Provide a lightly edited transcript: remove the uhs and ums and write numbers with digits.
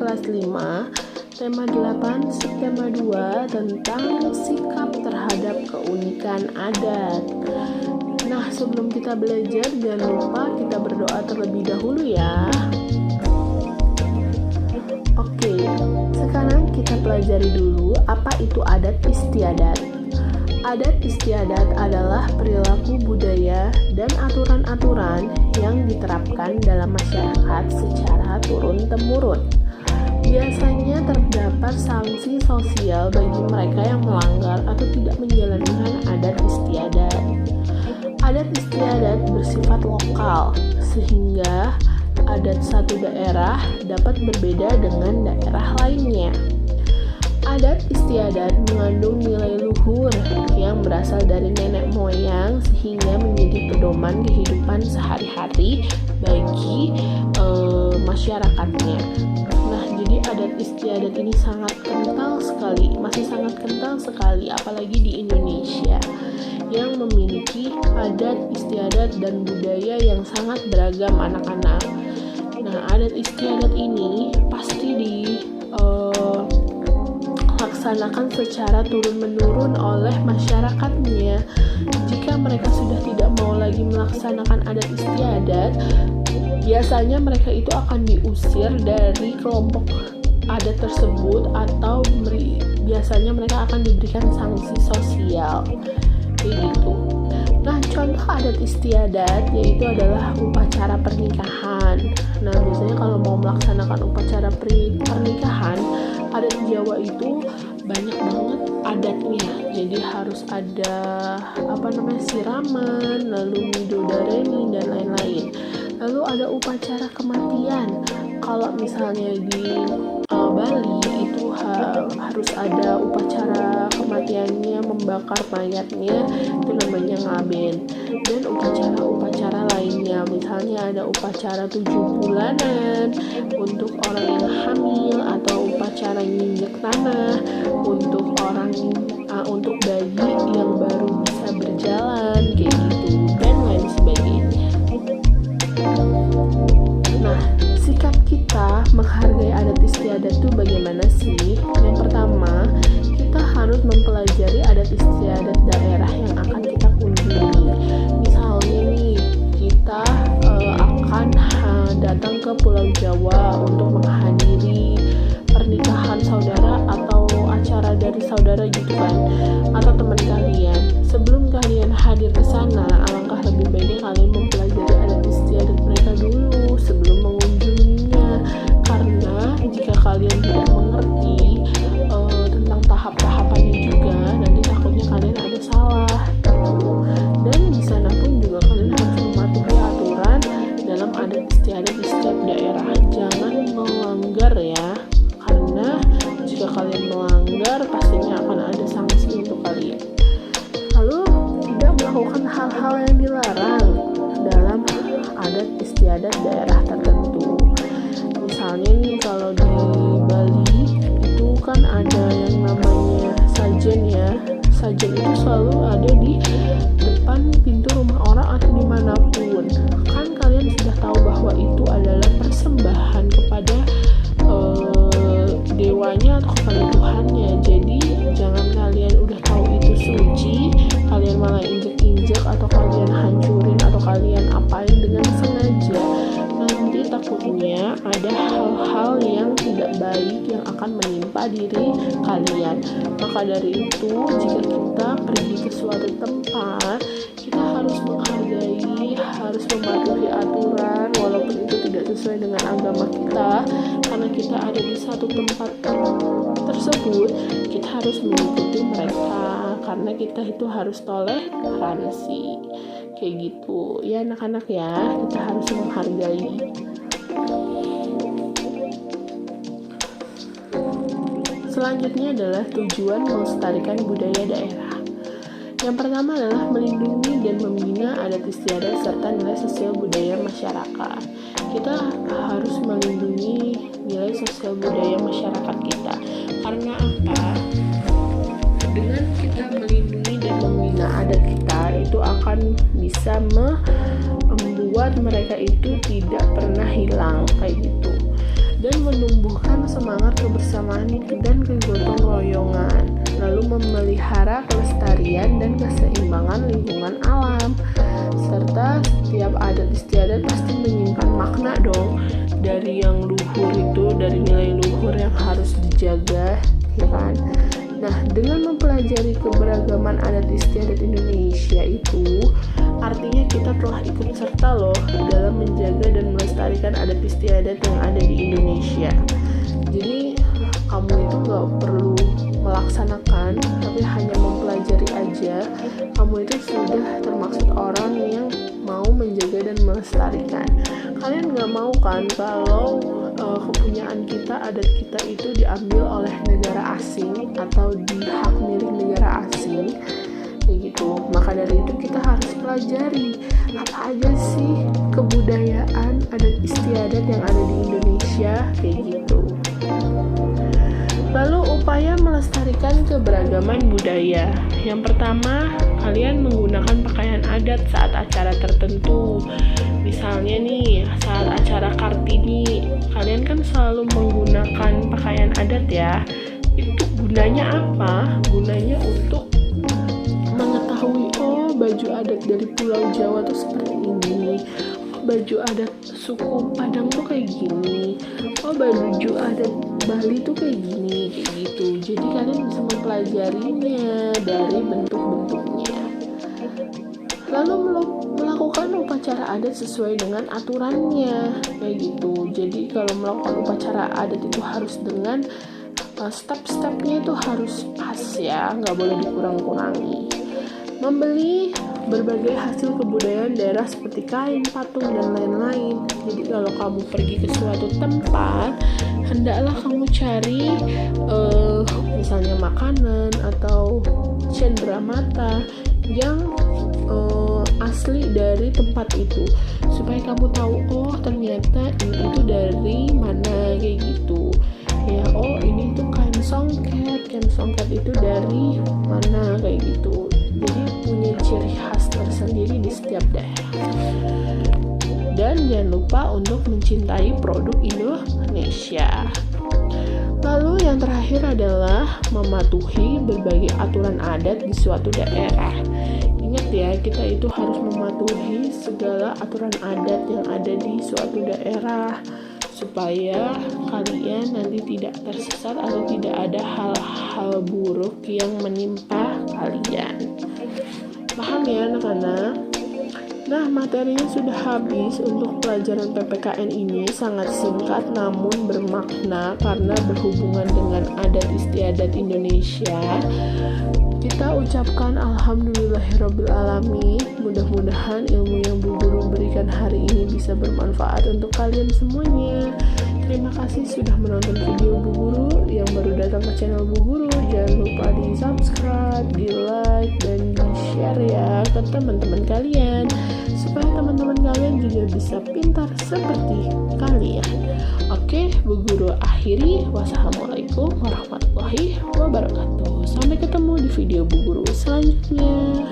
kelas 5, tema 8, subtema 2 tentang sikap terhadap keunikan adat. Nah, sebelum kita belajar, jangan lupa kita berdoa terlebih dahulu ya. Oke, sekarang kita pelajari dulu apa itu adat istiadat. Adat istiadat adalah perilaku budaya dan aturan-aturan yang diterapkan dalam masyarakat secara turun-temurun. Biasanya terdapat sanksi sosial bagi mereka yang melanggar atau tidak menjalankan adat istiadat. Adat istiadat bersifat lokal, sehingga adat satu daerah dapat berbeda dengan daerah lainnya. Adat istiadat mengandung nilai luhur yang berasal dari nenek moyang sehingga menjadi pedoman kehidupan sehari-hari bagi masyarakatnya. Nah, jadi adat istiadat ini sangat kental sekali, masih sangat kental sekali, apalagi di Indonesia yang memiliki adat istiadat dan budaya yang sangat beragam anak-anak. Nah, adat istiadat ini pasti dilaksanakan secara turun-menurun oleh masyarakatnya. Jika mereka sudah tidak mau lagi melaksanakan adat istiadat, biasanya mereka itu akan diusir dari kelompok adat tersebut atau biasanya mereka akan diberikan sanksi sosial. Gitu. Nah, contoh adat istiadat yaitu adalah upacara pernikahan. Nah, biasanya kalau mau melaksanakan upacara pernikahan, adat Jawa itu banyak banget adatnya. Jadi harus ada siraman, lalu midodareni dan lain-lain. Lalu ada upacara kematian. Kalau misalnya di Bali itu harus ada upacara kematiannya, membakar mayatnya, itu namanya ngaben. Dan upacara-upacara lainnya, misalnya ada upacara 7 bulanan untuk orang yang hamil, atau upacara nginjek tanah untuk bayi yang baru bisa berjalan, kayak gitu, dan lain sebagainya. Nah, sikap kita menghargai adat istiadat itu bagaimana sih? Yang pertama, kita harus mempelajari adat istiadat daerah yang akan kita kunjungi. Misalnya nih, kita akan datang ke Pulau Jawa untuk menghadiri pernikahan saudara atau acara dari saudara gitu kan, atau teman kalian. Sebelum kalian hadir ke sana, alangkah lebih baiknya kalian mempelajari adat istiadat mereka dulu sebelum mengunjunginya. Karena jika kalian tidak mengerti tentang tahap-tahapannya juga, nanti takutnya kalian ada salah gitu. Dan di sana pun juga kalian harus mematuhi aturan dalam adat istiadat di setiap daerah. Jangan melanggar ya, karena jika kalian melanggar pastinya akan ada sanksi untuk kalian. Lalu tidak melakukan hal-hal yang dilarang dalam adat istiadat daerah tertentu. Misalnya nih, kalau di Bali itu kan ada yang namanya sajen ya. Sajen itu selalu ada di depan pintu rumah orang atau dimanapun. Kan kalian sudah tahu bahwa itu adalah persembahan kepada dewanya atau kepada Tuhannya. Jadi jangan kalian udah tahu itu suci, kalian malah injek-injek atau kalian hancurin atau kalian apain dengan sengaja. Nanti takutnya ada hal-hal yang tidak baik yang akan menimpa diri kalian. Maka dari itu, jika kita pergi ke suatu tempat, kita harus menghargai, harus mematuhi aturan walaupun itu tidak sesuai dengan agama kita. Karena kita ada di satu tempat tersebut, kita harus mengikuti mereka, karena kita itu harus toleransi, kayak gitu ya anak-anak ya. Kita harus menghargai. Selanjutnya adalah tujuan melestarikan budaya daerah. Yang pertama adalah melindungi dan membina adat istiadat serta nilai sosial budaya masyarakat. Kita harus melindungi nilai sosial budaya masyarakat kita. Karena apa? Dengan kita melindungi dan membina adat kita, itu akan bisa membuat mereka itu tidak pernah hilang, kayak gitu. Dan menumbuhkan semangat kebersamaan dan kegotong royongan, lalu memelihara kelestarian dan keseimbangan lingkungan alam. Serta setiap adat istiadat pasti menyimpan makna dong, dari yang luhur itu, dari nilai luhur yang harus dijaga, ya kan? Nah, dengan mempelajari keberagaman adat istiadat Indonesia itu, artinya kita telah ikut serta loh dalam menjaga dan melestarikan adat istiadat yang ada di Indonesia. Jadi, kamu itu gak perlu melaksanakan, tapi hanya mempelajari aja. Kamu itu sudah termaksud orang yang mau menjaga dan melestarikan. Kalian gak mau kan kalau kepunyaan kita, adat kita itu diambil oleh negara asing atau dihak milik negara asing, kayak gitu. Maka dari itu kita harus pelajari apa aja sih kebudayaan adat istiadat yang ada di Indonesia, kayak gitu. Lalu upaya melestarikan keberagaman budaya. Yang pertama, kalian menggunakan pakaian adat saat acara tertentu. Misalnya nih, saat acara Kartini, kalian kan selalu menggunakan pakaian adat ya. Itu gunanya apa? Gunanya untuk mengetahui, oh baju adat dari Pulau Jawa tuh seperti ini. Oh, baju adat suku Padang tuh kayak gini. Oh, baju adat Bali tuh kayak gini, kayak gitu. Jadi kalian bisa mempelajarinya dari bentuk-bentuknya. Lalu melakukan upacara adat sesuai dengan aturannya, kayak gitu. Jadi kalau melakukan upacara adat itu harus dengan step-stepnya itu harus pas ya, nggak boleh dikurang-kurangi. Membeli berbagai hasil kebudayaan daerah seperti kain, patung, dan lain-lain. Jadi kalau kamu pergi ke suatu tempat, hendaklah kamu cari misalnya makanan atau cenderamata yang asli dari tempat itu, supaya kamu tahu, oh ternyata ini itu dari mana, kayak gitu ya. Oh, ini tuh kain songket itu dari mana, kayak gitu. Jadi punya ciri khas tersendiri di setiap daerah. Dan jangan lupa untuk mencintai produk Indonesia. Lalu yang terakhir adalah mematuhi berbagai aturan adat di suatu daerah. Ingat ya, kita itu harus mematuhi segala aturan adat yang ada di suatu daerah, supaya kalian nanti tidak tersesat atau tidak ada hal-hal buruk yang menimpa kalian. Paham ya anak-anak? Nah, materinya sudah habis untuk pelajaran PPKN ini. Sangat singkat namun bermakna karena berhubungan dengan adat istiadat Indonesia. Kita ucapkan alhamdulillahirrabbilalamin. Mudah-mudahan ilmu yang Bu Guru berikan hari ini bisa bermanfaat untuk kalian semuanya. Terima kasih sudah menonton video Bu Guru. Yang baru datang ke channel Bu Guru, jangan lupa di subscribe, di like, dan di share ya ke teman-teman kalian, supaya teman-teman kalian juga bisa pintar seperti kalian. Oke, Bu Guru akhiri. Wassalamualaikum warahmatullahi wabarakatuh. Sampai ketemu di video Bu Guru selanjutnya.